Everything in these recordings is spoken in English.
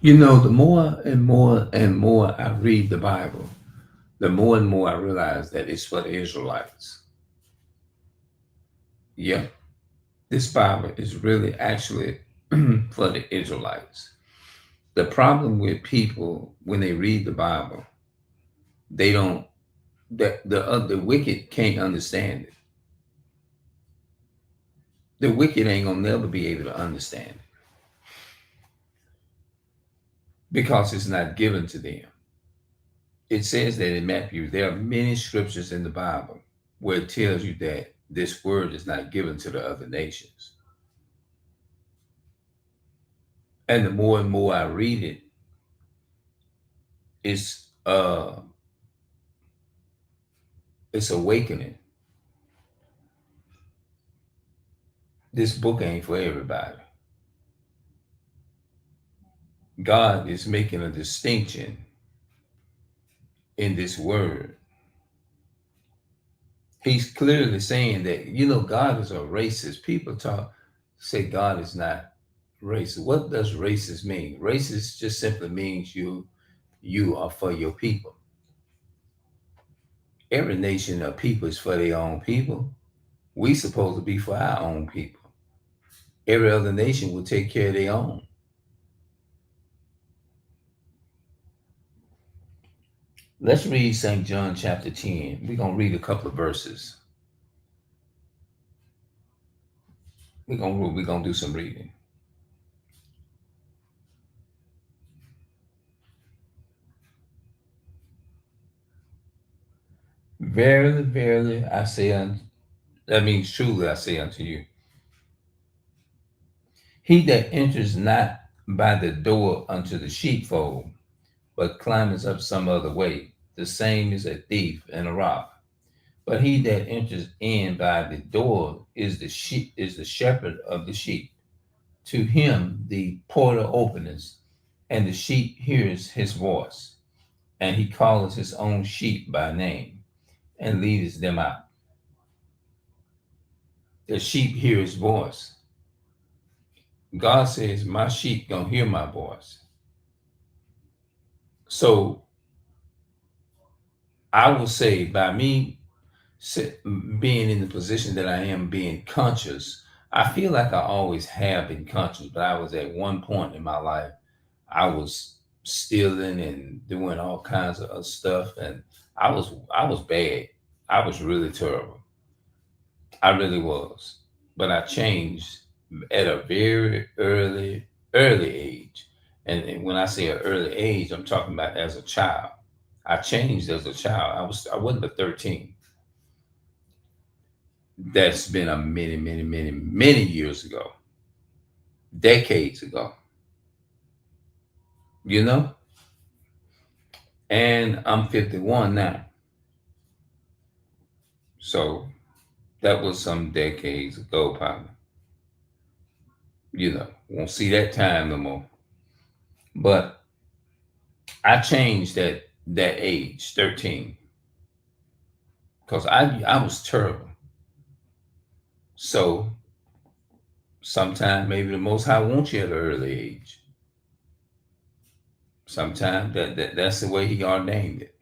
You know, the more and more and more I read the Bible, the more and more I realize that it's for the Israelites. Yeah, this Bible is really actually for the Israelites. The problem with people when they read the Bible, they don't. The wicked can't understand it. The wicked ain't gonna never be able to understand it because it's not given to them. It says that in Matthew, there are many scriptures in the Bible where it tells you that this word is not given to the other nations. And the more and more I read it, it's it's awakening. This book ain't for everybody. God is making a distinction in this word. He's clearly saying that, God is a racist. People say God is not racist. What does racist mean? Racist just simply means you are for your people. Every nation of people is for their own people. We supposed to be for our own people. Every other nation will take care of their own. Let's read St. John chapter 10. We're going to read a couple of verses. We're gonna do some reading. Verily, verily, I say unto that means truly I say unto you, he that enters not by the door unto the sheepfold, but climbs up some other way, the same is a thief and a robber. But he that enters in by the door is the shepherd of the sheep. To him the porter openeth, and the sheep hears his voice, and he calleth his own sheep by name, and leadeth them out. The sheep hear his voice. God says, my sheep gonna hear my voice. So I will say by me being in the position that I am, being conscious, I feel like I always have been conscious, but I was at one point in my life, I was stealing and doing all kinds of stuff, and I was bad. I was really terrible. I really was. But I changed at a very early age. And when I say an early age, I'm talking about as a child. I changed as a child. I wasn't but 13. That's been a many, many, many, many years ago, decades ago, you know? And I'm 51 now. So that was some decades ago, probably. Won't see that time no more. But I changed at that age, 13, because I was terrible. So sometimes maybe the Most High wants you at an early age. Sometimes that's the way He ordained it.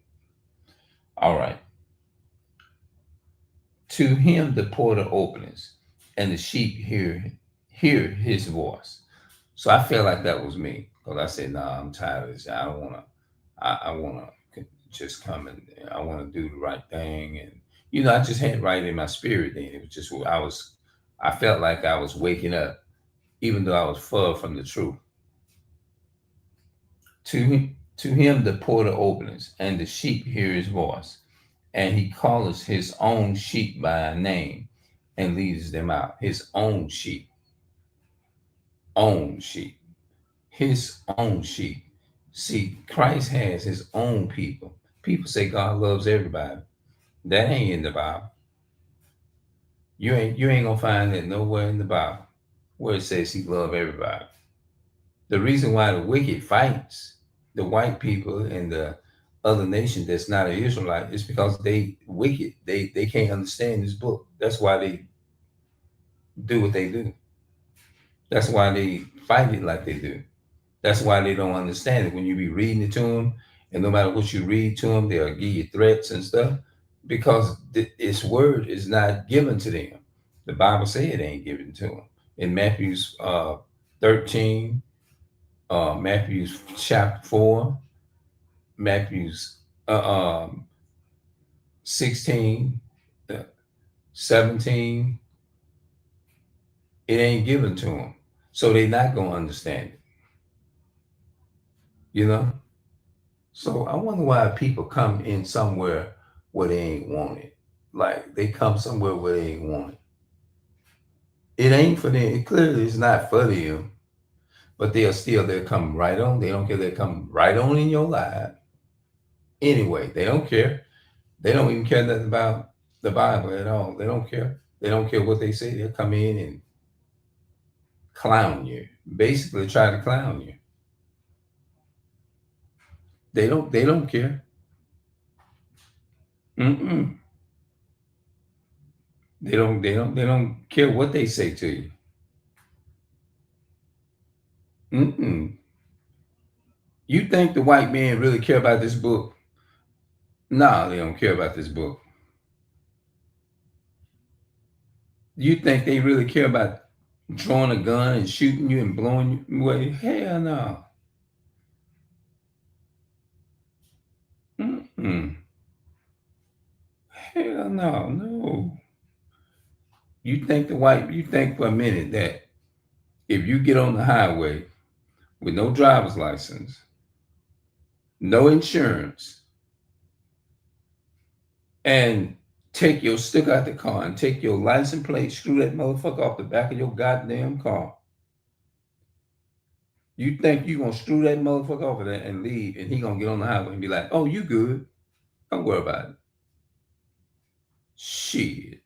All right. To him the porter opens, and the sheep hear his voice. So I felt like that was me because I said, "Nah, I'm tired of this. I don't want to. I want to just come and I want to do the right thing." And I just had right in my spirit. Then it was just I was. I felt like I was waking up, even though I was far from the truth. To him the porter opens, and the sheep hear his voice, and he calls his own sheep by name and leads them out. His own sheep, his own sheep. See, Christ has his own people. People say God loves everybody. That ain't in the Bible. You ain't gonna find that nowhere in the Bible where it says he love everybody. The reason why the wicked fights the white people and the other nation that's not an Israelite is because they wicked. They can't understand this book. That's why they do what they do. That's why they fight it like they do. That's why they don't understand it. When you be reading it to them, and no matter what you read to them, they'll give you threats and stuff because its word is not given to them. The Bible says it ain't given to them. In Matthew's 13, Matthew's chapter 4, Matthew's 16, uh, 17, it ain't given to them. So they not going to understand it, you know? So I wonder why people come in somewhere where they ain't wanted. Like they come somewhere where they ain't wanted. It ain't for them. It clearly is not for them. But they'll come right on. They don't care. They come right on in your life. Anyway, they don't care. They don't even care nothing about the Bible at all. They don't care. They don't care what they say. They'll come in and clown you. Basically try to clown you. They don't care. Mm-mm. They don't care what they say to you. Mm-mm. You think the white man really care about this book? Nah, they don't care about this book. You think they really care about drawing a gun and shooting you and blowing you away? Hell no. Mm-mm. Hell no, no. You think for a minute that if you get on the highway with no driver's license, no insurance, and stick out the car and take your license plate, screw that motherfucker off the back of your goddamn car. You think you gonna screw that motherfucker off of that and leave, and he gonna get on the highway and be like, "Oh, you good? Don't worry about it." Shit,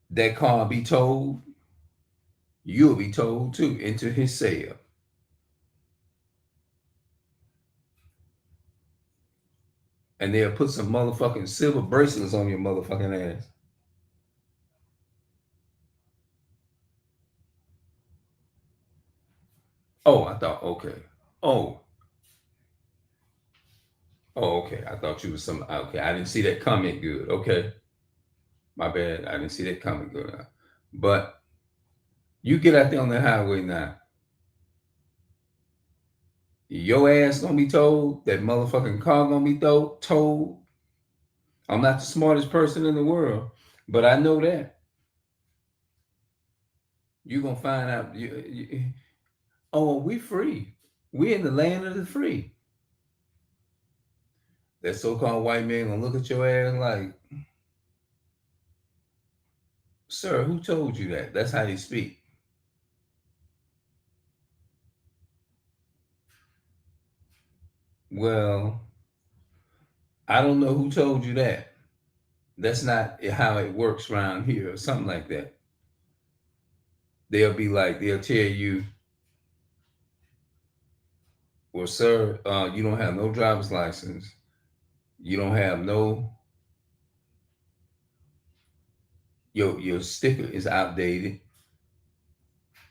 that car be told, you'll be told too into his cell, and they'll put some motherfucking silver bracelets on your motherfucking ass. Oh, I thought okay. Oh, oh, okay. I thought you was some. Okay, I didn't see that comment. Good. Okay, my bad. I didn't see that comment. Good. But you get out there on the highway now. Your ass gonna be told. That motherfucking car gonna be told. I'm not the smartest person in the world, but I know that you gonna find out. Oh, we free. We in the land of the free. That so-called white man gonna look at your ass like, "Sir, who told you that?" That's how they speak. Well, I don't know who told you that. That's not how it works around here, or something like that. They'll tell you, "Well, sir, you don't have no driver's license. You don't have no your sticker is outdated.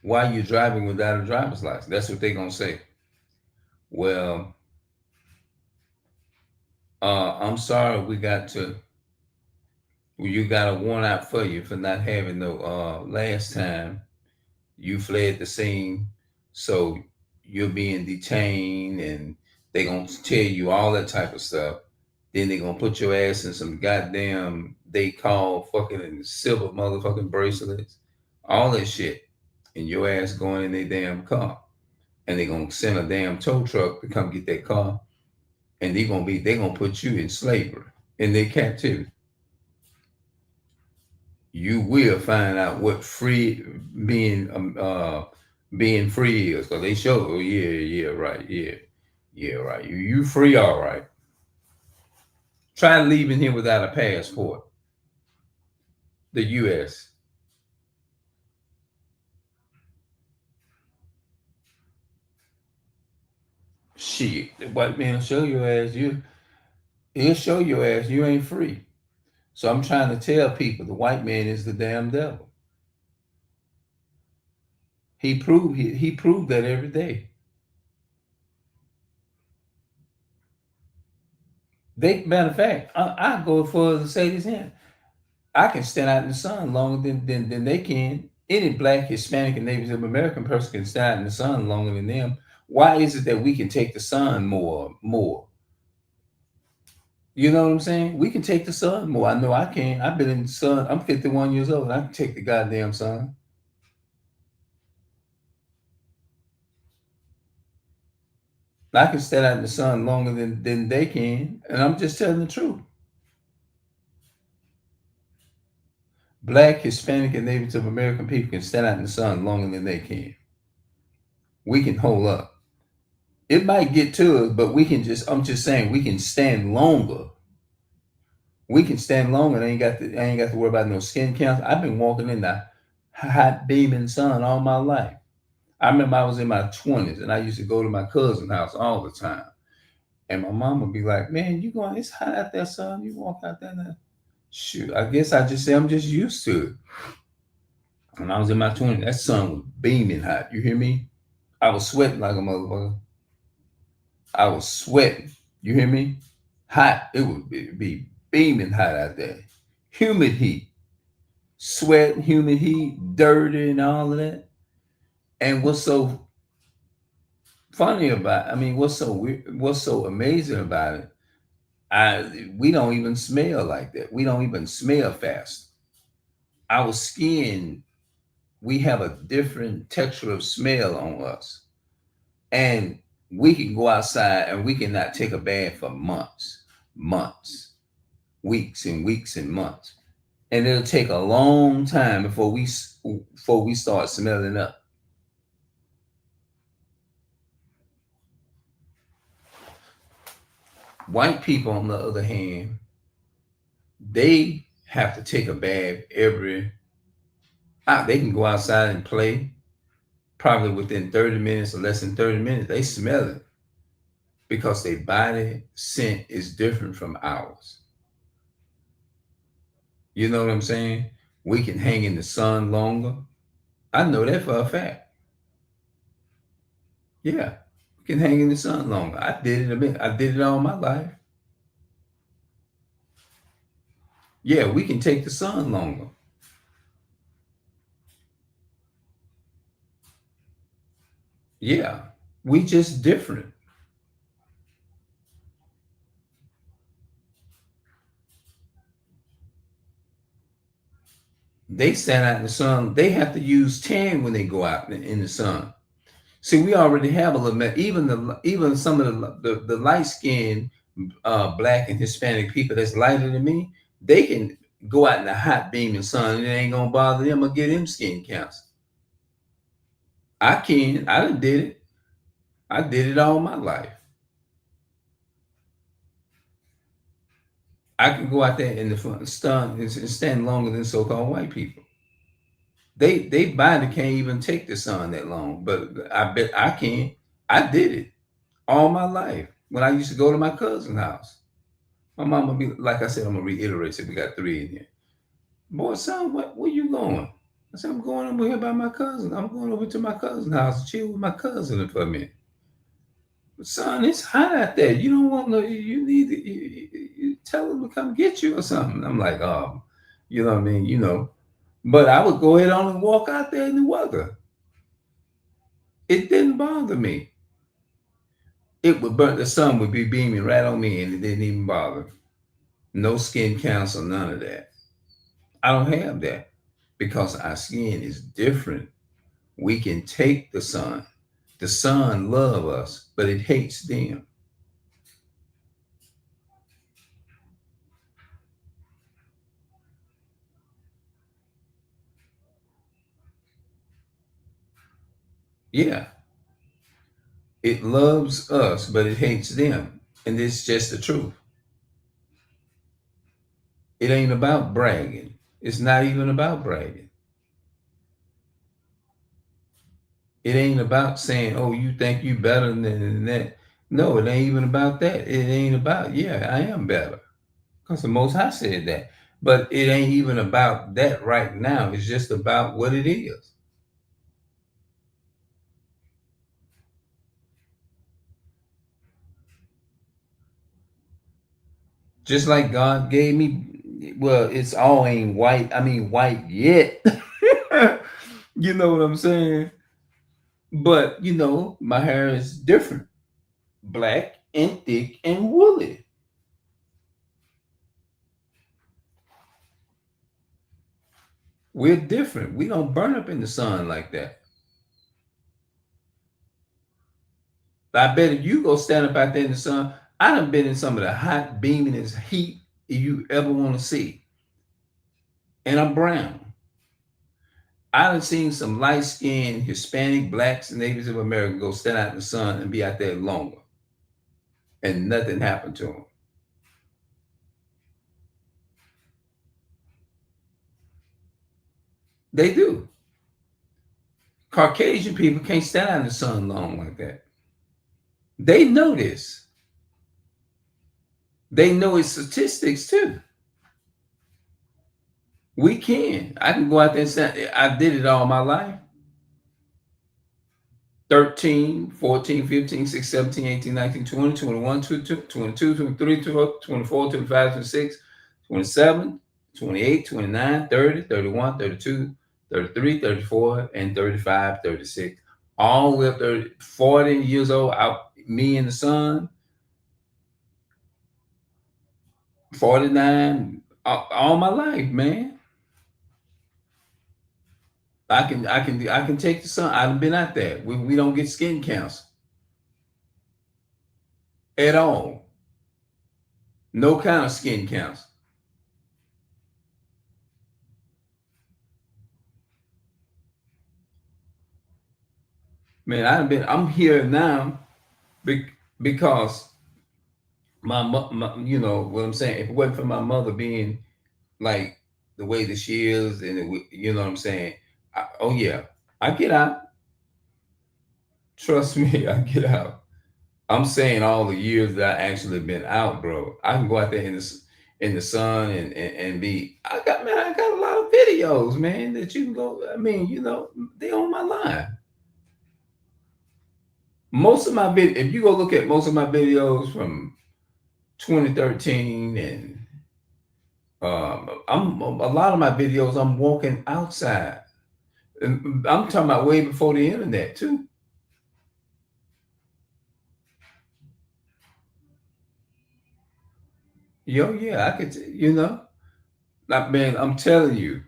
Why are you driving without a driver's license?" That's what they're gonna say. Well, I'm sorry, you got a warrant out for you for not having no last time you fled the scene, so you're being detained, and they gonna tell you all that type of stuff. Then they gonna put your ass in some goddamn they call fucking silver motherfucking bracelets, all that shit, and your ass going in their damn car, and they gonna send a damn tow truck to come get that car, and they gonna put you in slavery in their captivity. You will find out what being free is, because they show, oh yeah, right, yeah, right, you free, all right. Try leaving here without a passport. The U.S. Shit, the white man will show your ass he'll show your ass you ain't free. So I'm trying to tell people the white man is the damn devil. He proved that every day. Matter of fact, I go further to say this here. I can stand out in the sun longer than they can. Any black, Hispanic, and Native American person can stand out in the sun longer than them. Why is it that we can take the sun more? You know what I'm saying? We can take the sun more. I know I can. I've been in the sun. I'm 51 years old. I can take the goddamn sun. I can stand out in the sun longer than they can. And I'm just telling the truth. Black, Hispanic, and Native American people can stand out in the sun longer than they can. We can hold up. It might get to us, but I'm just saying, we can stand longer. We can stand longer. I ain't got to worry about no skin cancer. I've been walking in the hot beaming sun all my life. I remember I was in my 20s and I used to go to my cousin's house all the time. And my mom would be like, man, it's hot out there, son. You walk out there now. Shoot, I guess I just say I'm just used to it. When I was in my 20s, that sun was beaming hot. You hear me? I was sweating like a motherfucker. I was sweating. You hear me? Hot. It would be beaming hot out there. Humid heat. Sweat, humid heat, dirty, and all of that. And what's so funny about I mean, what's so weird, what's so amazing about it, we don't even smell like that. We don't even smell fast. Our skin, we have a different texture of smell on us. And we can go outside and we cannot take a bath for months, weeks and weeks and months. And it'll take a long time before we start smelling up. White people, on the other hand, they have to take a bath they can go outside and play probably within 30 minutes or less than 30 minutes. They smell it because their body scent is different from ours. You know what I'm saying? We can hang in the sun longer. I know that for a fact. Yeah, we can hang in the sun longer. I did it a bit. I did it all my life. Yeah, we can take the sun longer. Yeah, we just different. They stand out in the sun. They have to use tan when they go out in the sun. See, we already have a little bit. Even some of the light skinned black and Hispanic people that's lighter than me, they can go out in the hot beaming sun and it ain't gonna bother them or get them skin cancer. I can. I done did it. I did it all my life. I can go out there in the sun and stand longer than so-called white people. They body can't even take the sun that long, but I bet I can. I did it all my life when I used to go to my cousin's house. My mom would be like I said, I'm gonna reiterate, so we got three in here. Boy, son, where you going? I said, I'm going over here by my cousin. I'm going over to my cousin's house to chill with my cousin for a minute. Son, it's hot out there. You don't want no, you need to you tell them to come get you or something. I'm like, you know what I mean? But I would go ahead on and walk out there in the weather. It didn't bother me. The sun would be beaming right on me and it didn't even bother. No skin cancer, none of that. I don't have that because our skin is different. We can take the sun. The sun love us, but it hates them. Yeah, it loves us, but it hates them. And it's just the truth. It ain't about bragging. It's not even about bragging. It ain't about saying, oh, you think you better than that. No, it ain't even about that. It ain't about, yeah, I am better. Because the Most High said that. But it ain't even about that right now. It's just about what it is. Just like God gave me, well, it's all ain't white. I mean, white yet. You know what I'm saying? But my hair is different, black and thick and woolly. We're different. We don't burn up in the sun like that. I bet if you go stand up out there in the sun, I done been in some of the hot beamingest heat you ever want to see. And I'm brown. I done seen some light skinned Hispanic, blacks, and natives of America go stand out in the sun and be out there longer. And nothing happened to them. They do. Caucasian people can't stand out in the sun long like that. They know this. They know its statistics too. We can. I can go out there and stand. I did it all my life. 13, 14, 15, 16, 17, 18, 19, 20, 21, 22, 22, 23, 24, 25, 26, 27, 28, 29, 30, 31, 32, 33, 34, and 35, 36. All the way up 30, 40 years old, out me in the sun, 49, all my life, man. I can take the sun. I've been out there. We don't get skin cancer at all. No kind of skin cancer. Man, I'm here now because my you know what I'm saying. If it wasn't for my mother being like the way that she is, and you know what I'm saying. Oh yeah, I get out. Trust me, I get out. I'm saying all the years that I actually been out, bro. I can go out there in the sun and be. I got a lot of videos, man, that you can go. I mean, they on my line. Most of my if you go look at most of my videos from 2013 and I'm a lot of my videos I'm walking outside. And I'm talking about way before the internet too. Yo, yeah, I could, like man, I'm telling you,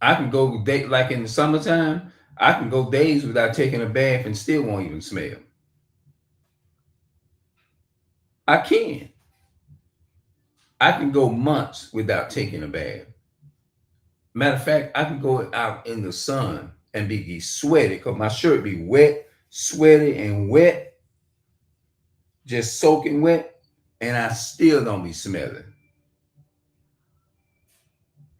I can go day like in the summertime, I can go days without taking a bath and still won't even smell. I can. I can go months without taking a bath. Matter of fact, I can go out in the sun and be sweaty because my shirt be wet, sweaty, and wet, just soaking wet, and I still don't be smelling.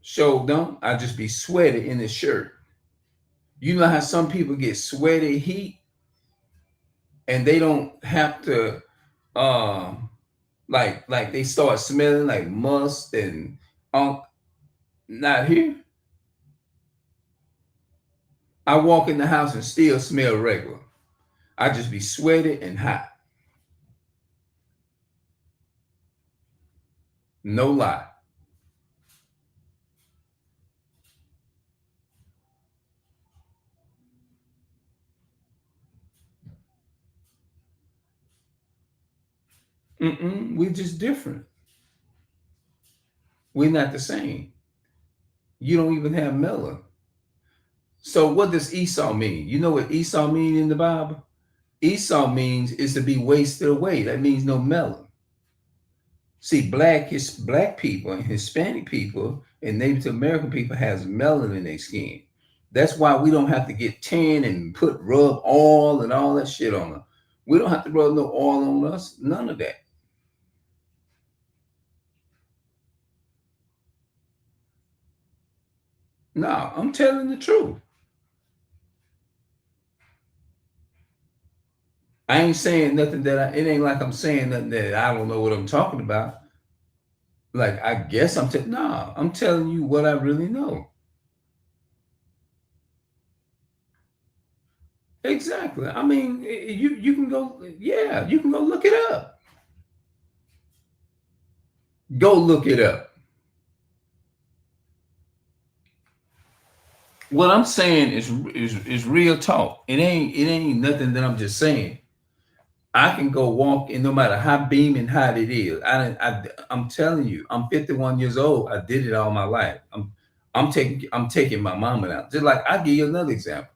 So don't I just be sweaty in the shirt. You know how some people get sweaty heat and they don't have to like they start smelling like must and not here. I walk in the house and still smell regular. I just be sweaty and hot. No lie. We're just different. We're not the same. You don't even have melon. So what does Esau mean? You know what Esau mean in the Bible? Esau means is to be wasted away. That means no melon. See, black people and Hispanic people and Native American people has melanin in their skin. That's why we don't have to get tan and rub oil and all that shit on us. We don't have to rub no oil on us. None of that. No, I'm telling the truth. I ain't saying nothing it ain't like I'm saying nothing that I don't know what I'm talking about. Like I guess no, I'm telling you what I really know. Exactly. I mean, you can go, yeah, you can go look it up. Go look it up. What I'm saying is real talk. It ain't nothing that I'm just saying. I can go walk and no matter how beaming hot it is. I'm telling you, I'm 51 years old. I did it all my life. I'm taking my mama out. Just like I'll give you another example.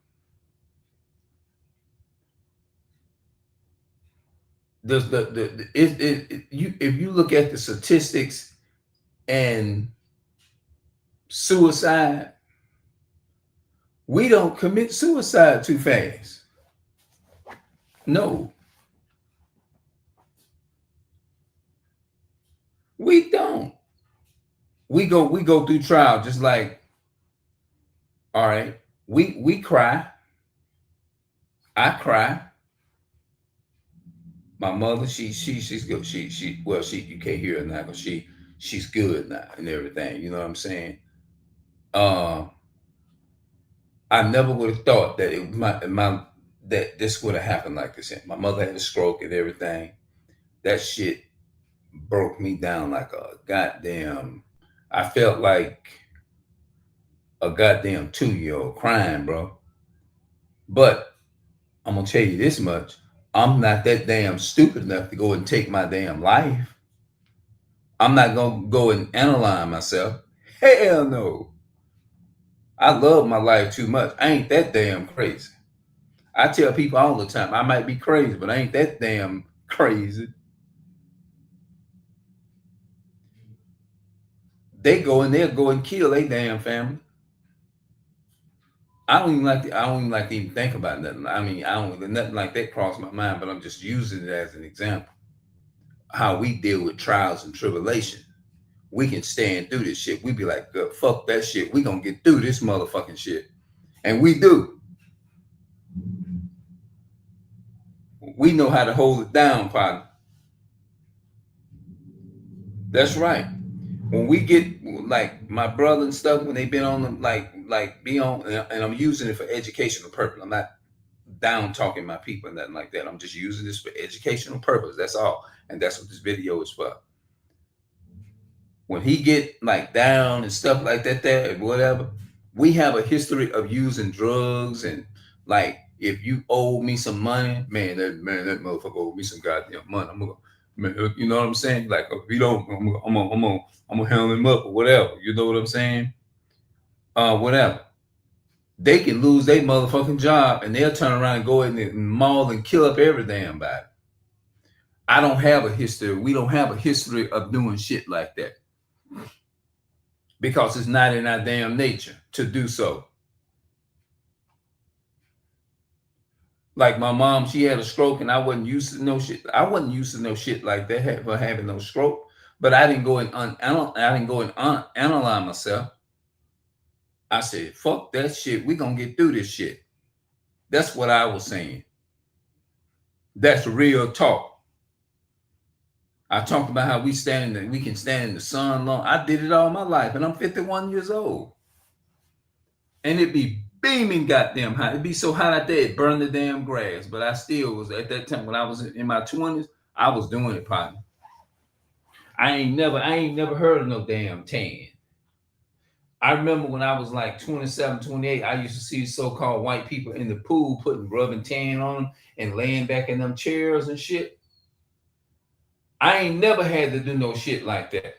You if you look at the statistics and suicide, we don't commit suicide too fast. No, we don't. We go through trial just like, all right, we cry. I cry. My mother, she's good. She well, she you can't hear her now, but she's good now and everything. You know what I'm saying? Uh, I never would have thought that my that this would have happened like this. My mother had a stroke and everything. That shit broke me down like a goddamn. I felt like a goddamn 2 year old crying, bro. But I'm gonna tell you this much: I'm not that damn stupid enough to go and take my damn life. I'm not gonna go and analyze myself. Hell no. I love my life too much. I ain't that damn crazy. I tell people all the time, I might be crazy, but I ain't that damn crazy. They'll go and kill a damn family. I don't even like to even think about nothing. I mean, I don't nothing like that cross my mind, but I'm just using it as an example. How we deal with trials and tribulation. We can stand through this shit. We be like, fuck that shit. We gonna get through this motherfucking shit. And we do. We know how to hold it down, partner. That's right. When we get like my brother and stuff, when they been on them, like be on, and I'm using it for educational purpose. I'm not down talking my people and nothing like that. I'm just using this for educational purpose. That's all, and that's what this video is for. When he get like down and stuff like that, there and whatever, we have a history of using drugs and like if you owe me some money, man, that motherfucker owe me some goddamn money. I'm gonna, man, you know what I'm saying? Like if you don't, I'm gonna handle him up or whatever. You know what I'm saying? Whatever. They can lose their motherfucking job and they'll turn around and go in the mall and kill up every damn body. I don't have a history. We don't have a history of doing shit like that because it's not in our damn nature to do so. Like my mom, she had a stroke, and I wasn't used to no shit. I wasn't used to no shit like that for having no stroke. But I didn't go and analyze myself. I said, "Fuck that shit. We gonna get through this shit." That's what I was saying. That's real talk. I talked about how we can stand in the sun long. I did it all my life, and I'm 51 years old. And it be beaming goddamn hot. It'd be so hot out there, it burned the damn grass. But I still was at that time when I was in my 20s, I was doing it, partner. I ain't never heard of no damn tan. I remember when I was like 27, 28, I used to see so-called white people in the pool rubbing tan on them and laying back in them chairs and shit. I ain't never had to do no shit like that.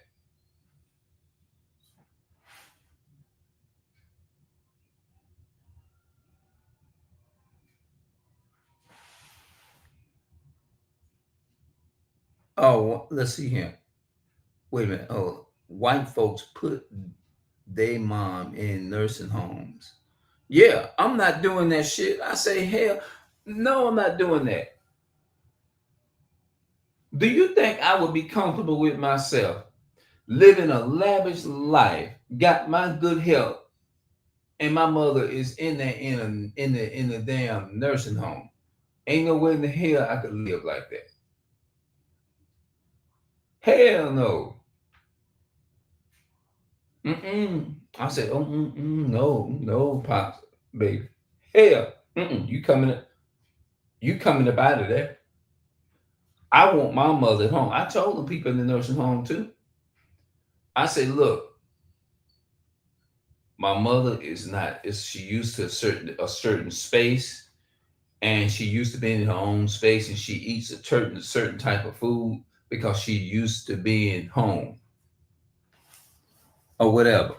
Oh, let's see here. Wait a minute. Oh, white folks put their mom in nursing homes. Yeah, I'm not doing that shit. I say, hell, no, I'm not doing that. Do you think I would be comfortable with myself living a lavish life, got my good health, and my mother is in the damn nursing home? Ain't no way in the hell I could live like that. Hell no. Mm-mm. I said, oh, no, pops, baby. Hell, you coming? You coming up out of there. I want my mother at home. I told them people in the nursing home too. I said, look, my mother is not, is she used to a certain space, and she used to be in her own space, and she eats a certain type of food because she used to being home or whatever.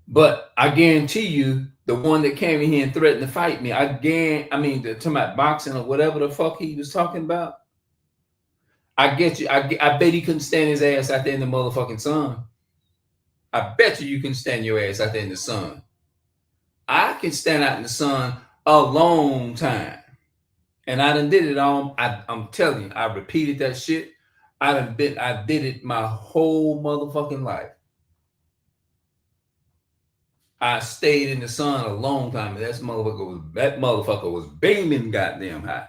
But I guarantee you, the one that came in here and threatened to fight me, talking about boxing or whatever the fuck he was talking about. I get you. I bet he couldn't stand his ass out there in the motherfucking sun. I bet you can stand your ass out there in the sun. I can stand out in the sun a long time. And I done did it all. I'm telling you, I repeated that shit. I did it my whole motherfucking life. I stayed in the sun a long time, and that motherfucker was beaming goddamn hot.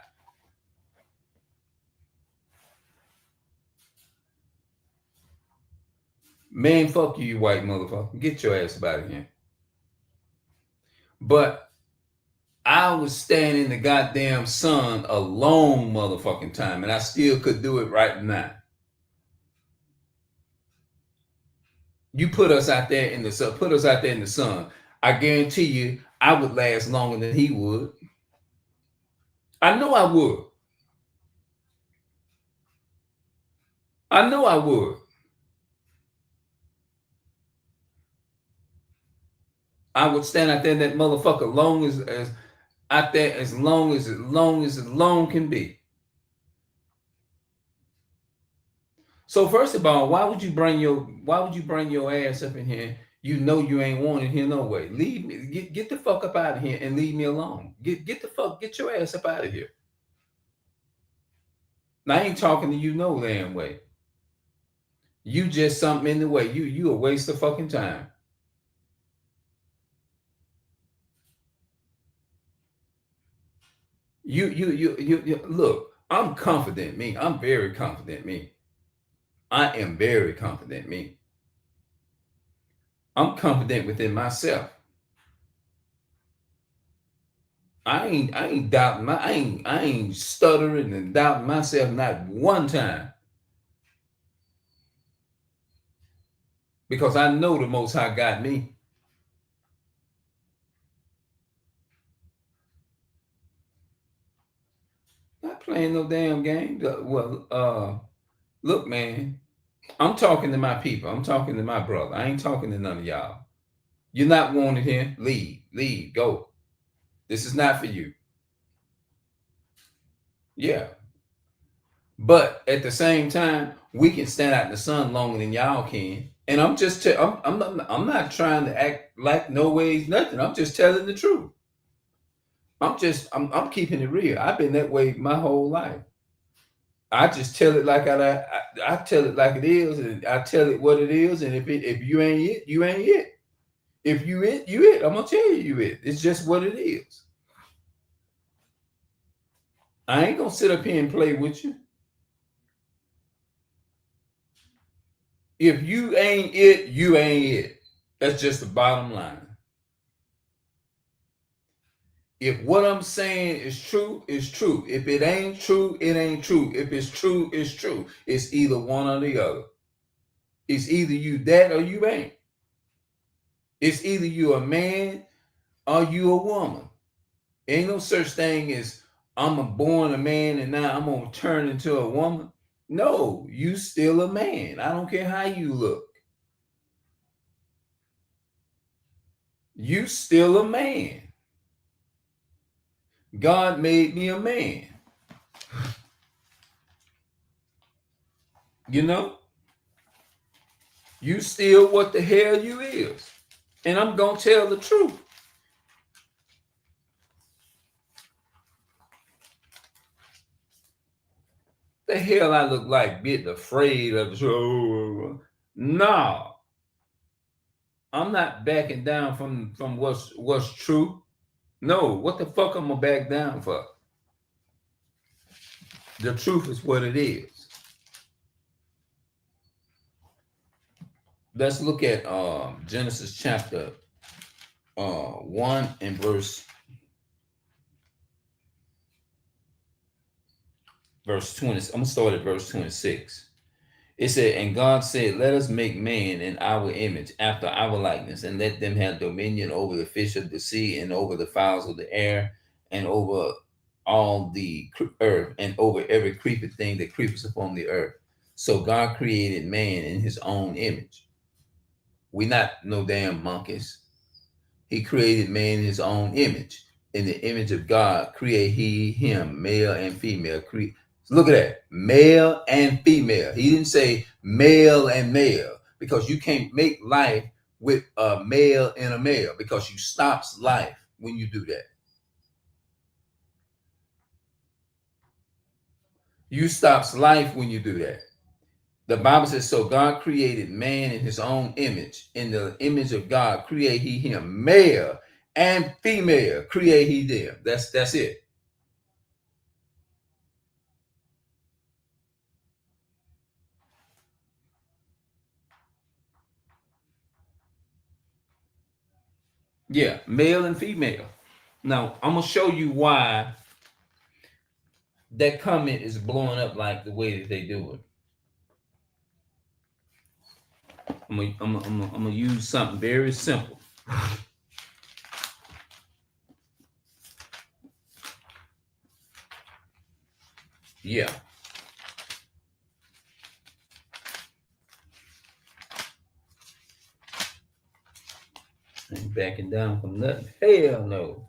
Man, fuck you, you white motherfucker. Get your ass about here. But I was standing in the goddamn sun a long motherfucking time, and I still could do it right now. You put us out there in the sun. I guarantee you, I would last longer than he would. I know I would. I know I would. I would stand out there in that motherfucker long as out there as long as long can be. So first of all, why would you bring your ass up in here? You know you ain't wanted here no way. Leave me. Get the fuck up out of here and leave me alone. Get your ass up out of here. Now, I ain't talking to you no damn way. You just something in the way. You a waste of fucking time. You look, I'm confident, me. I'm very confident, me. I am very confident, me. I'm confident within myself. I ain't doubting I ain't stuttering and doubting myself not one time. Because I know the Most High got me. Not playing no damn game. Well, look, man, I'm talking to my people. I'm talking to my brother. I ain't talking to none of y'all. You're not wanted here. Leave, go. This is not for you. Yeah. But at the same time, we can stand out in the sun longer than y'all can. And I'm not trying to act like no ways nothing. I'm just telling the truth. I'm keeping it real. I've been that way my whole life. I just tell it like I tell it like it is, and I tell it what it is. And if you ain't it, you ain't it. If you it, you it. I'm gonna tell you it. It's just what it is. I ain't gonna sit up here and play with you. If you ain't it, you ain't it. That's just the bottom line. If what I'm saying is true, it's true. If it ain't true, it ain't true. If it's true, it's true. It's either one or the other. It's either you that or you ain't. It's either you a man or you a woman. Ain't no such thing as I'm born a man and now I'm gonna turn into a woman. No, you still a man. I don't care how you look. You still a man. God made me a man. You know? You still what the hell you is. And I'm gonna tell the truth. The hell I look like getting afraid of the truth. No. I'm not backing down from what's true. No, what the fuck I'm gonna back down for? The truth is what it is. Let's look at Genesis chapter 1 and verse verse 20. I'm gonna start at verse 26. It said, and God said, let us make man in our image, after our likeness, and let them have dominion over the fish of the sea, and over the fowls of the air, and over all the earth, and over every creeping thing that creepers upon the earth. So God created man in his own image. We not no damn monkeys. He created man in his own image. In the image of God, create he, him, male and female. Look at that, male and female. He didn't say male and male, because you can't make life with a male and a male, because you stops life when you do that. You stops life when you do that. The Bible says, so God created man in his own image. In the image of God, create he him. Male and female, create he them. That's it. Yeah, male and female. Now, I'm going to show you why that comment is blowing up like the way that they do it. I'm gonna use something very simple. Yeah. Ain't backing down from nothing. Hell no.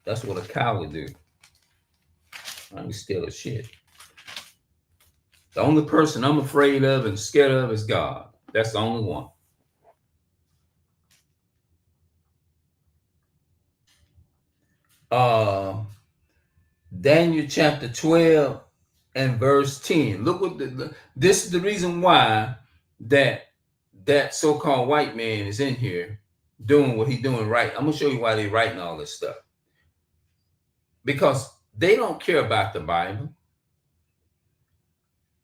That's what a cow would do. I ain't steal a shit. The only person I'm afraid of and scared of is God. That's the only one. Daniel chapter 12 and verse 10. Look what this is the reason why that so-called white man is in here doing what he's doing right. I'm gonna show you why they're writing all this stuff. Because they don't care about the Bible.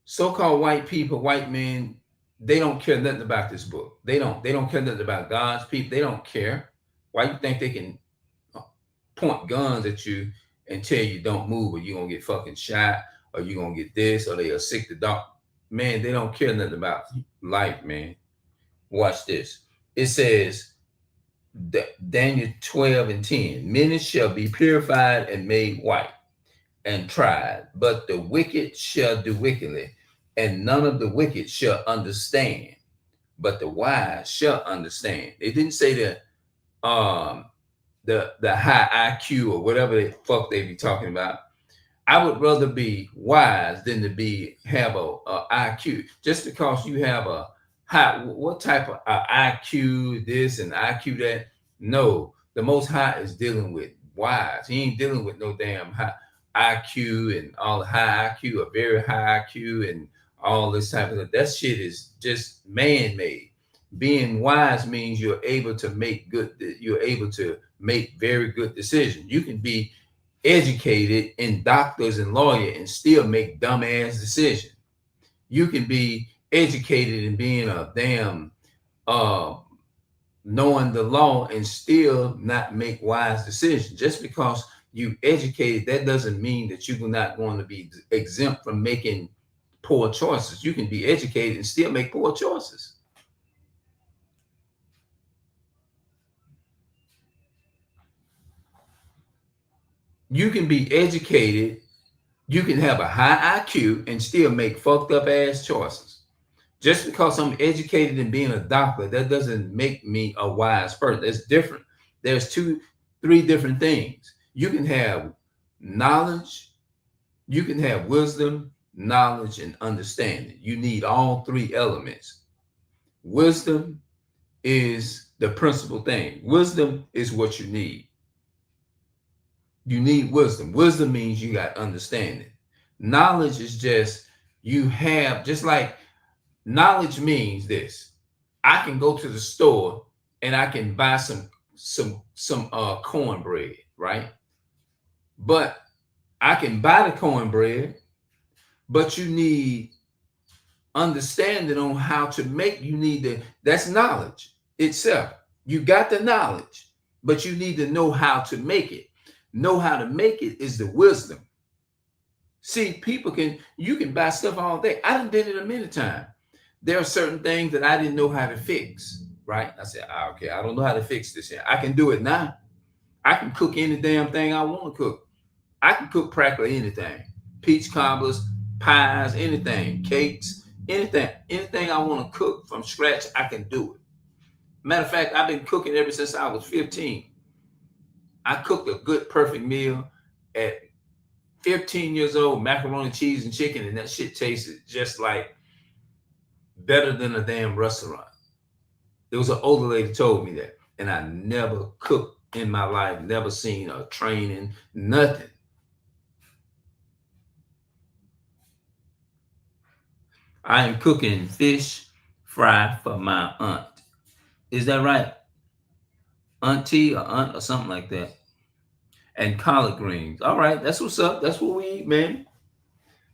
So-called white people, white men, they don't care nothing about this book. They don't care nothing about God's people. They don't care. Why you think they can point guns at you and tell you don't move, or you're gonna get fucking shot, or you're gonna get this, or they are sick to dog? Man, they don't care nothing about life, man. Watch this. It says, Daniel 12 and 10, many shall be purified and made white and tried, but the wicked shall do wickedly, and none of the wicked shall understand, but the wise shall understand. They didn't say the high IQ or whatever the fuck they be talking about. I would rather be wise than to have a IQ. Just because you have a high, what type of IQ this and IQ that? No, the Most High is dealing with wise. He ain't dealing with no damn high IQ and all the high IQ or very high IQ and all this type of stuff. That shit is just man-made. Being wise means you're able to make very good decisions. You can be educated in doctors and lawyers and still make dumbass decisions. You can be educated in being a damn knowing the law and still not make wise decisions. Just because you educated, that doesn't mean that you're not going to be exempt from making poor choices. You can be educated and still make poor choices. You can be educated, you can have a high IQ and still make fucked up ass choices. Just because I'm educated in being a doctor, that doesn't make me a wise person. It's different. There's 3 different things. You can have knowledge, you can have wisdom, knowledge, and understanding. You need all 3 elements. Wisdom is the principal thing. Wisdom is what you need. You need wisdom. Wisdom means you got understanding. Knowledge is just like knowledge means this. I can go to the store and I can buy some cornbread, right? But I can buy the cornbread, but you need understanding on how to make. That's knowledge itself. You got the knowledge, but you need to know how to make it. Know how to make it is the wisdom. See, you can buy stuff all day. I done did it a minute times. There are certain things that I didn't know how to fix, right? I said, okay, I don't know how to fix this here. I can do it now. I can cook any damn thing I want to cook. I can cook practically anything. Peach cobblers, pies, anything, cakes, anything. Anything I want to cook from scratch, I can do it. Matter of fact, I've been cooking ever since I was 15. I cooked a good, perfect meal at 15 years old, macaroni, cheese, and chicken, and that shit tasted just like better than a damn restaurant. There was an older lady told me that, and I never cooked in my life, never seen a training, nothing. I am cooking fish fry for my aunt. Is that right? Auntie or aunt or something like that. And collard greens. All right, that's what's up. That's what we eat, man.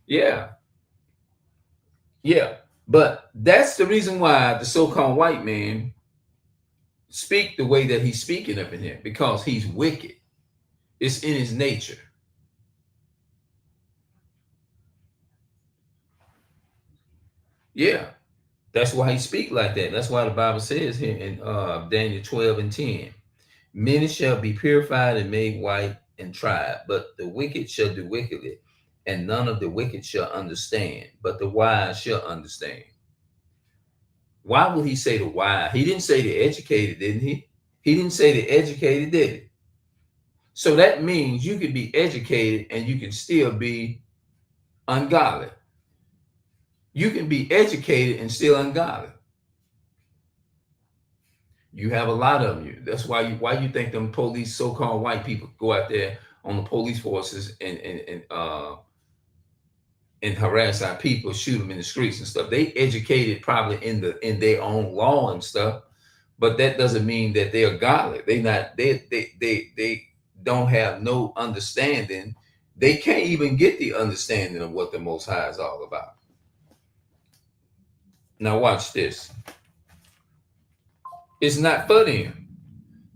Yeah. Yeah. But that's the reason why the so-called white man speak the way that he's speaking up in here, because he's wicked. It's in his nature. Yeah. That's why he speak like that. That's why the Bible says here in Daniel 12 and 10, many shall be purified and made white and tried, but the wicked shall do wickedly, and none of the wicked shall understand, but the wise shall understand. Why would he say the wise? He didn't say the educated, didn't he? He didn't say the educated, did he? So that means you can be educated and you can still be ungodly. You can be educated and still ungodly. You have a lot of you. That's why you think them police, so-called white people, go out there on the police forces and harass our people, shoot them in the streets and stuff. They educated probably in their own law and stuff, but that doesn't mean that they are godly. They don't have no understanding. They can't even get the understanding of what the Most High is all about. Now watch this. It's not for them.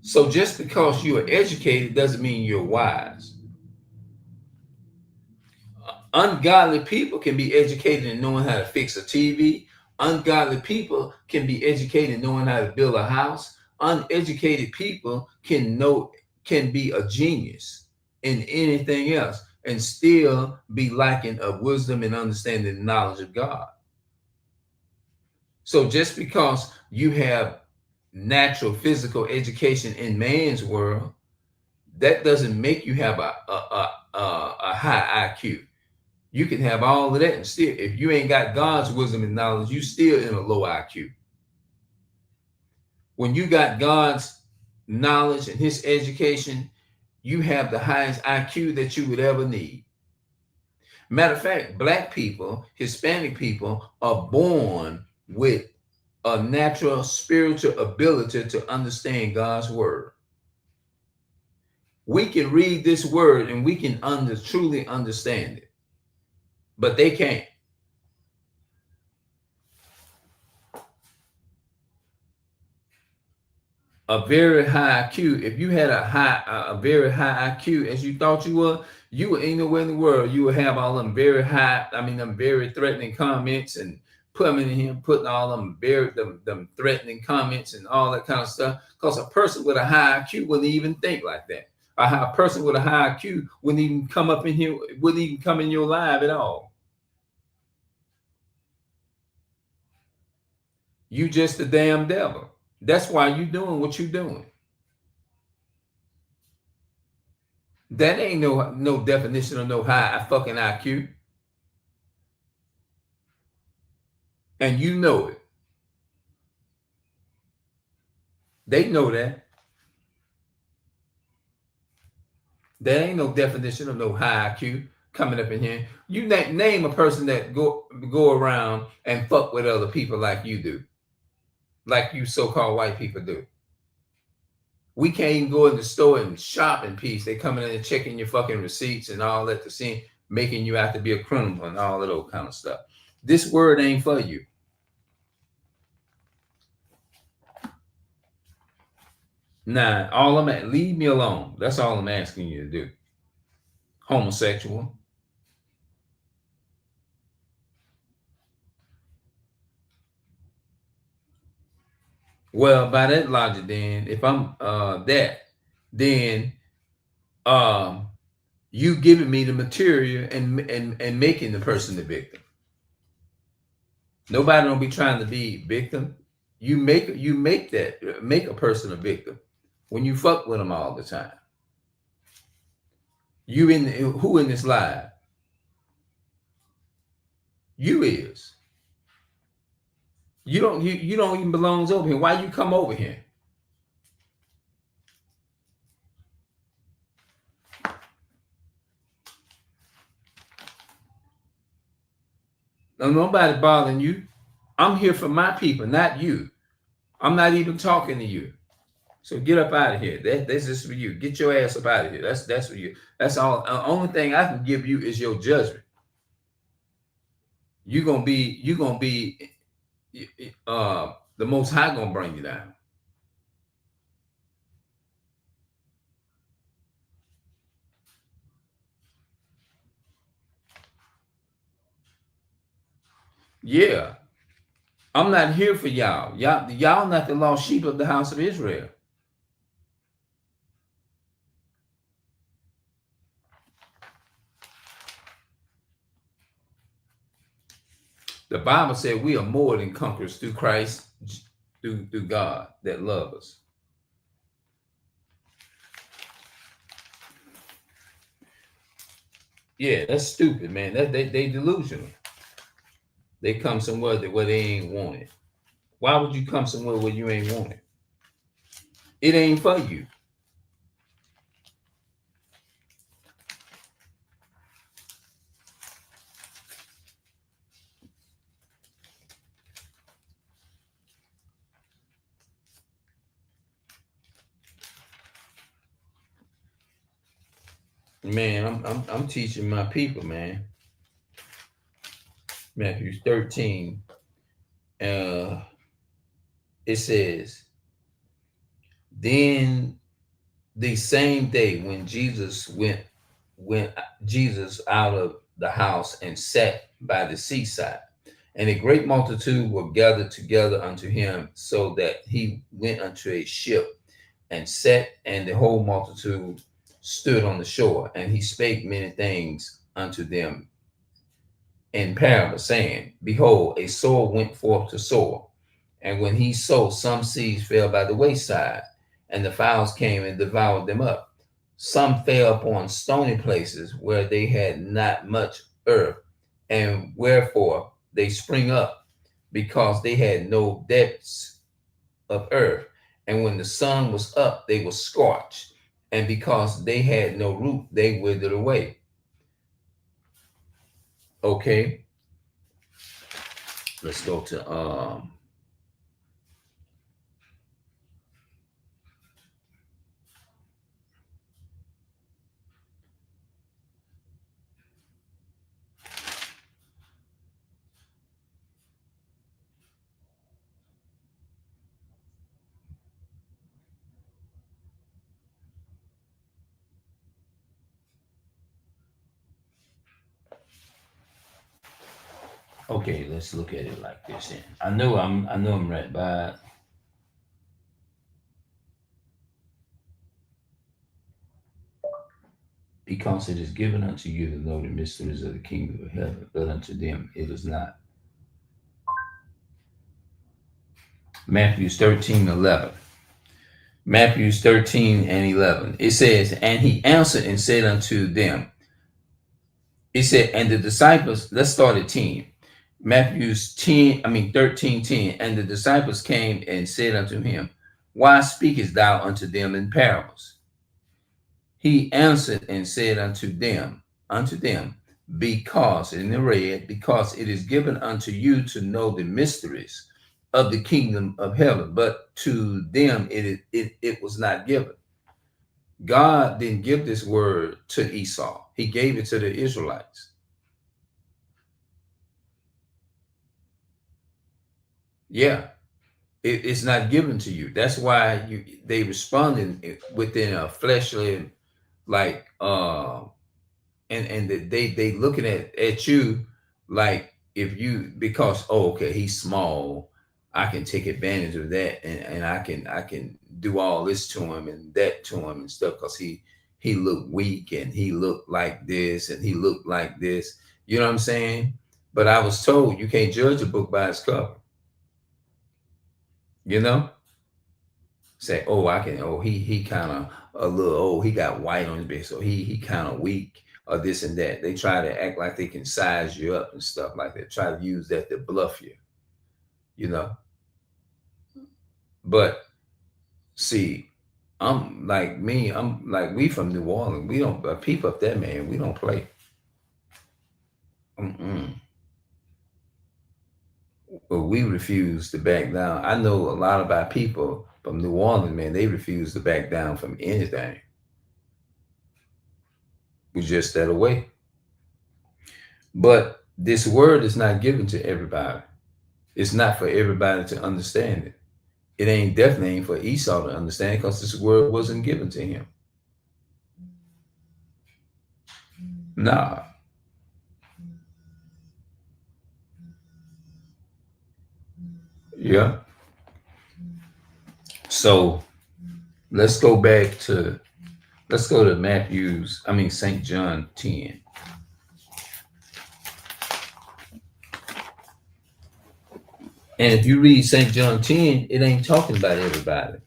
So just because you are educated doesn't mean you're wise. Ungodly people can be educated in knowing how to fix a TV. Ungodly people can be educated in knowing how to build a house. Uneducated people can be a genius in anything else and still be lacking of wisdom and understanding and knowledge of God. So just because you have natural physical education in man's world, that doesn't make you have a high IQ. You can have all of that and still, if you ain't got God's wisdom and knowledge, you still in a low IQ. When you got God's knowledge and his education, you have the highest IQ that you would ever need. Matter of fact, Black people, Hispanic people are born with a natural spiritual ability to understand God's word. We can read this word and we can truly understand it, but they can't. A very high IQ. If you had a very high IQ as you thought you were anywhere in the world, you would have all them very high, them very threatening comments and putting all them them threatening comments and all that kind of stuff. Because a person with a high IQ wouldn't even think like that. A person with a high IQ wouldn't even come up in here, wouldn't even come in your live at all. You just the damn devil. That's why you doing what you doing. That ain't no definition of no high fucking IQ. And you know it. They know that. There ain't no definition of no high IQ coming up in here. You name a person that go around and fuck with other people like you do. Like you so-called white people do. We can't even go in the store and shop in peace. They coming in and checking your fucking receipts and all that to see, making you out to be a criminal and all of those kind of stuff. This word ain't for you. Nah, leave me alone. That's all I'm asking you to do. Homosexual. Well, by that logic, then if I'm that, then um you giving me the material and making the person the victim. Nobody don't be trying to be victim. You make a person a victim when you fuck with them all the time. You in who in this live? You is. You don't even belongs over here. Why you come over here? No, nobody bothering you. I'm here for my people, not you. I'm not even talking to you. So get up out of here. That's just for you. Get your ass up out of here. That's for you. That's all. The only thing I can give you is your judgment. You're gonna be the Most High gonna bring you down. Yeah, I'm not here for y'all. Y'all not the lost sheep of the house of Israel. The Bible said we are more than conquerors through Christ, through God that love us. Yeah, that's stupid, man. They delusional. They come somewhere where they ain't wanted. Why would you come somewhere where you ain't wanted? It ain't for you. Man, I'm teaching my people, man. Matthew 13. It says, then the same day when Jesus went Jesus out of the house and sat by the seaside, and a great multitude were gathered together unto him, so that he went unto a ship and sat, and the whole multitude stood on the shore, and he spake many things unto them in parables, saying, behold, a sower went forth to sow. And when he sowed, some seeds fell by the wayside, and the fowls came and devoured them up. Some fell upon stony places where they had not much earth, and wherefore they spring up, because they had no depths of earth. And when the sun was up, they were scorched, and because they had no root, they withered away. Okay, let's go to okay, let's look at it like this. Then I know I'm right by it. Because it is given unto you to know the mysteries of the kingdom of heaven, but unto them it is not. Matthew 13:11. Matthew 13:11. It says, and he answered and said unto them, it said, and the disciples, let's start at 10. Matthew's 13:10. And the disciples came and said unto him, why speakest thou unto them in parables? He answered and said unto them, because, in the red, because it is given unto you to know the mysteries of the kingdom of heaven, but to them it was not given. God didn't give this word to Esau. He gave it to the Israelites. Yeah, it's not given to you. That's why they responded within a fleshly, like and they looking at you like, if you, because, oh, okay, he's small, I can take advantage of that, and I can do all this to him and that to him and stuff, because he looked weak and he looked like this and he looked like this. You know what I'm saying? But I was told you can't judge a book by its cover. You know, say, oh, I can. Oh, he kind of a little. Oh, he got white on his bed, so he kind of weak or this and that. They try to act like they can size you up and stuff like that. Try to use that to bluff you. You know, but see, I'm like me. I'm like we from New Orleans. We don't people up there, man. We don't play. Mm-mm. But we refuse to back down. I know a lot of our people from New Orleans, man. They refuse to back down from anything. We're just that away. But this word is not given to everybody. It's not for everybody to understand it. It ain't definitely ain't for Esau to understand, because this word wasn't given to him. Nah. Yeah. So let's go back to St. John 10. And if you read St. John 10, it ain't talking about everybody.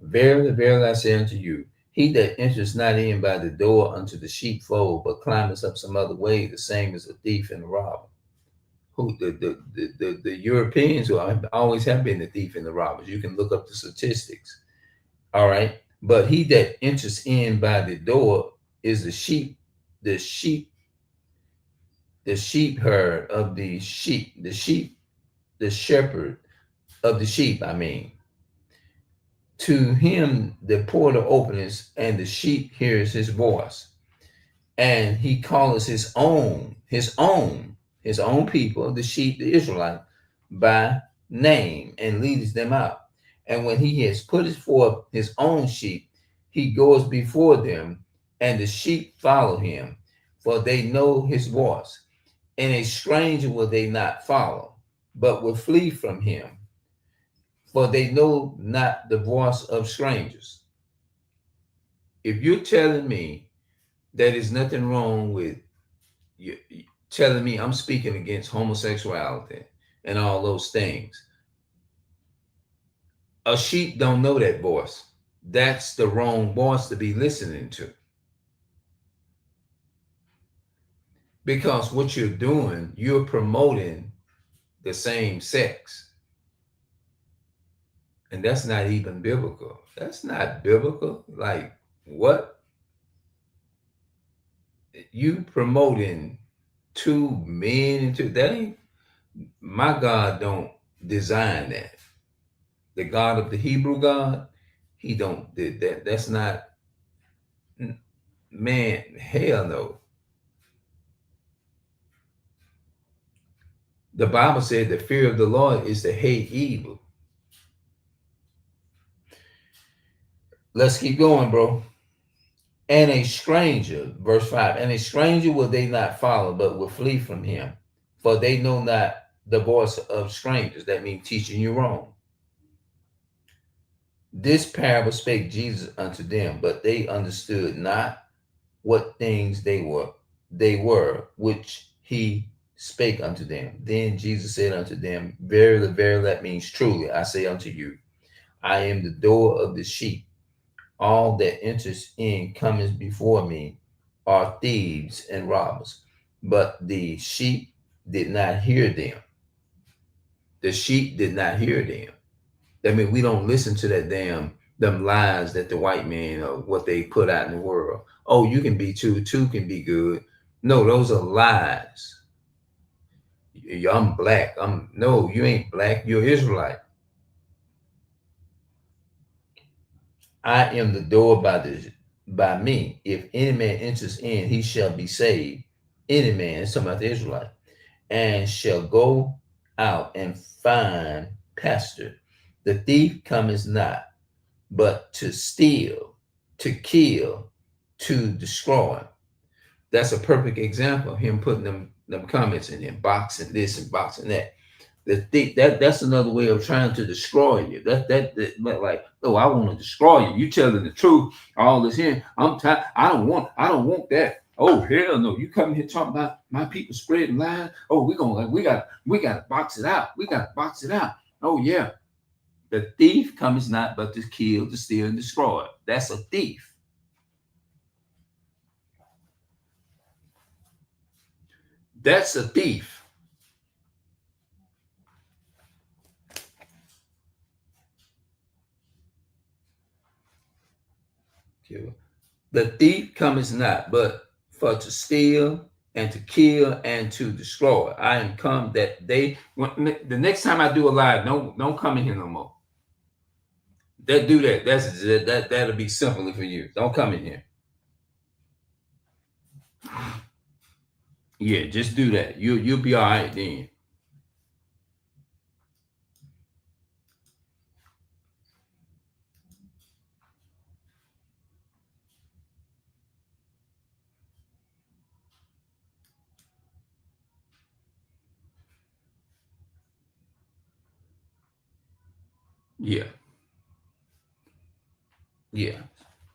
Verily, verily, I say unto you, he that enters not in by the door unto the sheepfold, but climbeth up some other way, the same is a thief and a robber. Who the Europeans who always have been the thief and the robbers. You can look up the statistics. All right. But he that enters in by the door is the sheep herd of the sheep, the shepherd of the sheep, I mean. To him the portal opens, and the sheep hears his voice, and he calls his own people, the sheep, the Israelite, by name, and leads them out. And when he has put forth his own sheep, he goes before them, and the sheep follow him, for they know his voice. And a stranger will they not follow, but will flee from him, for they know not the voice of strangers. If you're telling me that there's nothing wrong with you telling me I'm speaking against homosexuality and all those things, a sheep don't know that voice. That's the wrong voice to be listening to. Because what you're doing, you're promoting the same sex. And that's not even biblical. That's not biblical. Like, what? You promoting two men into that ain't, my God don't design that. The God of the Hebrew God, he don't did that. That's not, man, hell no. The Bible said the fear of the Lord is to hate evil. Let's keep going, bro. And a stranger, verse 5, and a stranger will they not follow, but will flee from him, for they know not the voice of strangers. That means teaching you wrong. This parable spake Jesus unto them, but they understood not what things they were which he spake unto them. Then Jesus said unto them, verily, verily, that means truly, I say unto you, I am the door of the sheep. All that enters in cometh before me are thieves and robbers, but the sheep did not hear them. The sheep did not hear them. I mean, we don't listen to them lies that the white man or what they put out in the world. Oh, you can be two can be good. No, those are lies. I'm black. No, you ain't black. You're Israelite. I am the door by me. If any man enters in, he shall be saved. Any man, it's talking about the Israelite, and shall go out and find pasture. The thief cometh not, but to steal, to kill, to destroy. That's a perfect example of him putting them comments in there, boxing this and boxing that. That's another way of trying to destroy you. Like, oh, I want to destroy you. You telling the truth, all this here. I'm tired. I don't want that. Oh hell no! You come here talking about my people spreading lies. Oh, we gotta box it out. We gotta box it out. Oh yeah, the thief comes not but to kill, to steal, and destroy. That's a thief. That's a thief. The thief cometh not, but for to steal and to kill and to destroy. I am come that the next time I do a live, don't come in here no more. That do that. That'll be simpler for you. Don't come in here. Yeah, just do that. You'll be all right then. Yeah, yeah.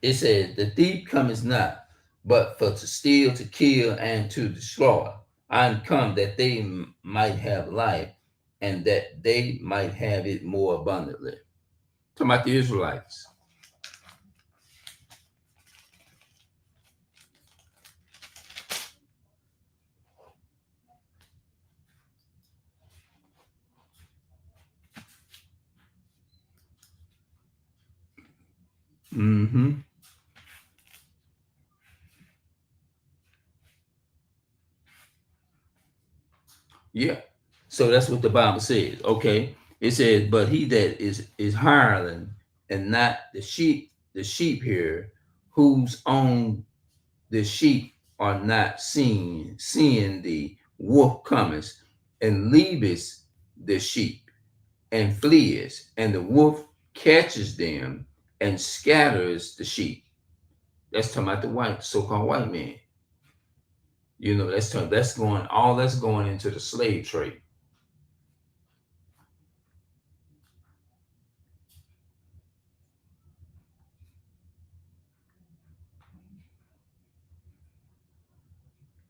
It says the thief cometh not, but for to steal, to kill, and to destroy. I am come that they might have life, and that they might have it more abundantly. Talking about the Israelites. Mm-hmm. Yeah. So that's what the Bible says. Okay. It says, but he that is hireling and not the sheep here, whose own the sheep are not seeing the wolf cometh, and leaveth the sheep and flees, and the wolf catches them and scatters the sheep. That's talking about the white, so-called white man. That's going into the slave trade.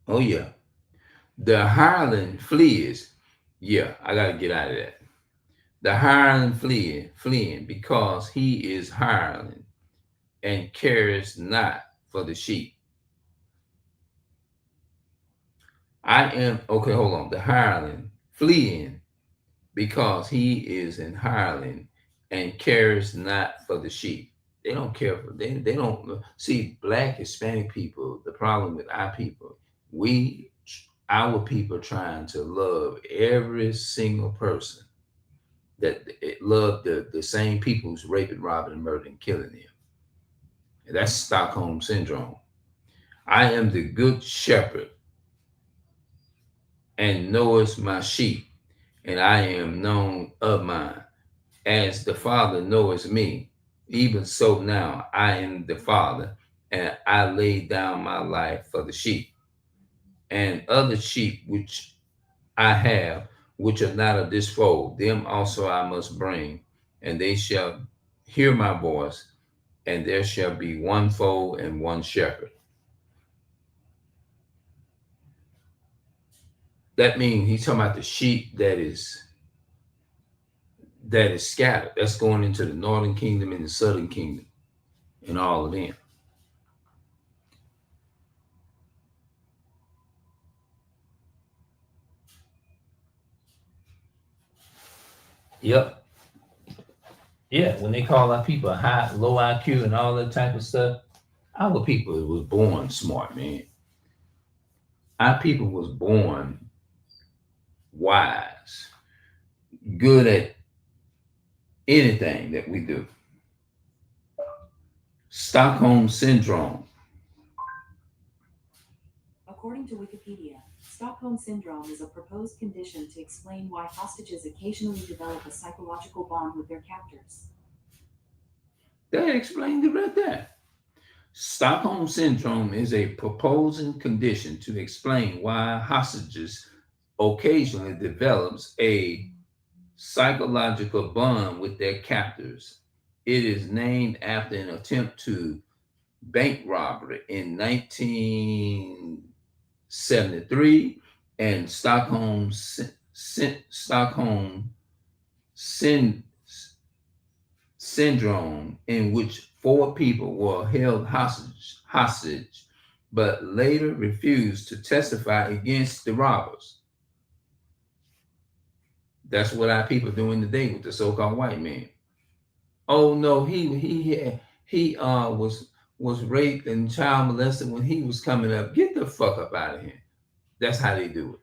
Oh yeah. The hireling flees. Yeah, I gotta get out of that. The hireling fleeing because he is hireling and cares not for the sheep. I am okay, hold on. The hireling fleeing because he is an hireling and cares not for the sheep. They don't care for they don't see black Hispanic people. The problem with our people, we our people trying to love every single person that love the same people who's raping, robbing, and murdering, and killing them. And that's Stockholm syndrome. I am the good shepherd and knoweth my sheep, and I am known of mine. As the Father knoweth me, even so now I am the Father, and I lay down my life for the sheep. And other sheep which I have, which are not of this fold, them also I must bring, and they shall hear my voice, and there shall be one fold and one shepherd. That means he's talking about the sheep that is scattered. That's going into the northern kingdom and the southern kingdom and all of them. Yep. Yeah, when they call our people high, low IQ and all that type of stuff, our people was born smart, man. Our people was born wise, good at anything that we do. Stockholm syndrome. According to Wikipedia, Stockholm Syndrome is a proposed condition to explain why hostages occasionally develop a psychological bond with their captors. That explained it right there. Stockholm syndrome is a proposed condition to explain why hostages occasionally develops a psychological bond with their captors. It is named after an attempt to bank robbery in 1973 and Stockholm syndrome, in which four people were held hostage, but later refused to testify against the robbers. That's what our people doing today with the so-called white man. Oh no, he was raped and child molested when he was coming up. Get the fuck up out of here. That's how they do it.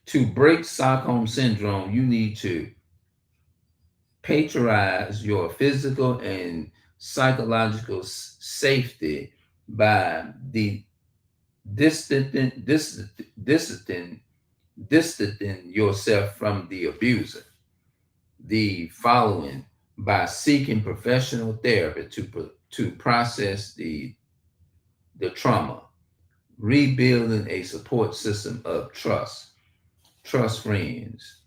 To break Stockholm syndrome, you need to patronize your physical and psychological safety by distancing yourself from the abuser. The following: by seeking professional therapy to process the trauma, rebuilding a support system of trust friends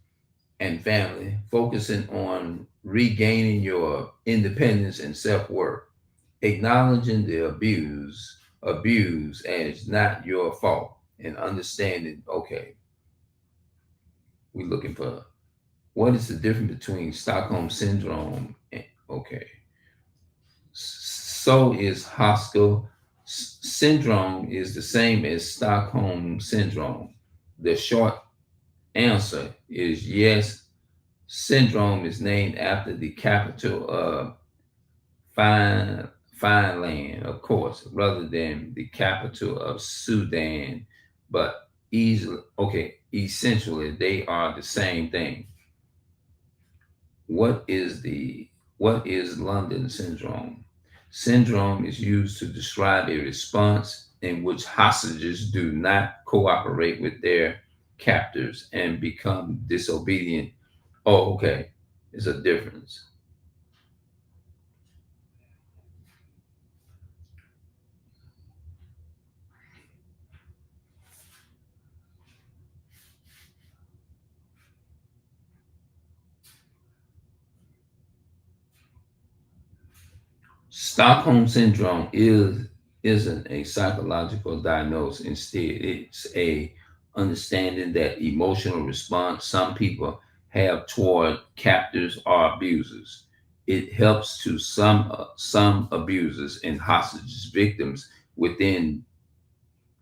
and family, focusing on regaining your independence and self-worth, acknowledging the abuse as not your fault, and understanding, okay, we're looking for what is the difference between Stockholm syndrome and, okay, so is Haskell syndrome is the same as Stockholm syndrome. The short answer is yes. Syndrome is named after the capital of Finland, of course, rather than the capital of Sudan, but essentially they are the same thing. What is London syndrome? Syndrome is used to describe a response in which hostages do not cooperate with their captors and become disobedient. Oh, okay. There's a difference. Stockholm syndrome isn't a psychological diagnosis. Instead, it's a understanding that emotional response some people have toward captors or abusers. It helps to some abusers and hostages victims within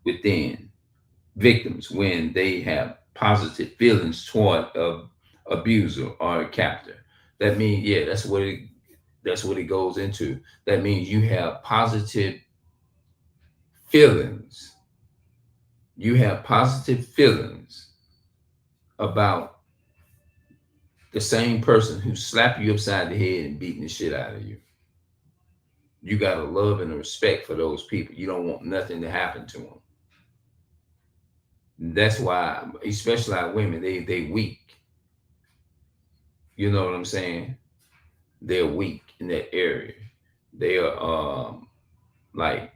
victims when they have positive feelings toward a abuser or a captor. That means, yeah, that's what it goes into. That means you have positive feelings. You have positive feelings about the same person who slapped you upside the head and beating the shit out of you. You got a love and a respect for those people. You don't want nothing to happen to them. That's why, especially our women, they weak. You know what I'm saying? They're weak in that area. They are like,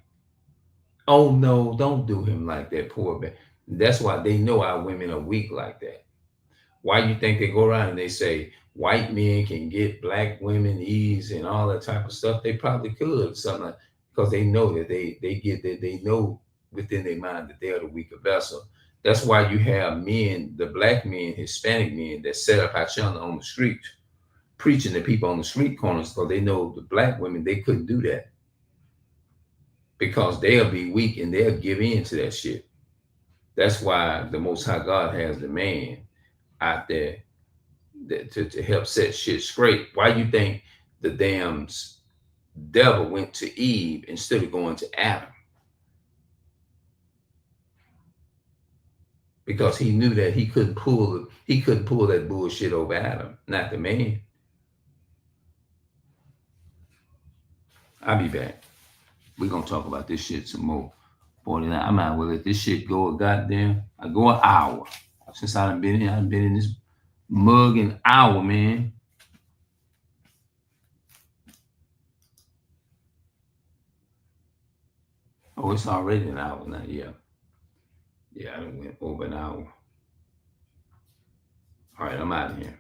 oh no, don't do him like that, poor man. That's why they know our women are weak like that. Why you think they go around and they say white men can get black women ease and all that type of stuff? They probably could, something like, because they know that they know within their mind that they are the weaker vessel. That's why you have men, the black men, Hispanic men that set up Hachana on the street, preaching to people on the street corners, because they know the black women, they couldn't do that. Because they'll be weak and they'll give in to that shit. That's why the Most High God has the man out there to help set shit straight. Why you think the damn devil went to Eve instead of going to Adam? Because he knew that he couldn't pull that bullshit over Adam, not the man. I'll be back. We're gonna talk about this shit some more. 49. I might well let this shit go I go an hour. Since I've been in this mug an hour, man. Oh, it's already an hour now. Yeah. Yeah, I done went over an hour. All right, I'm out of here.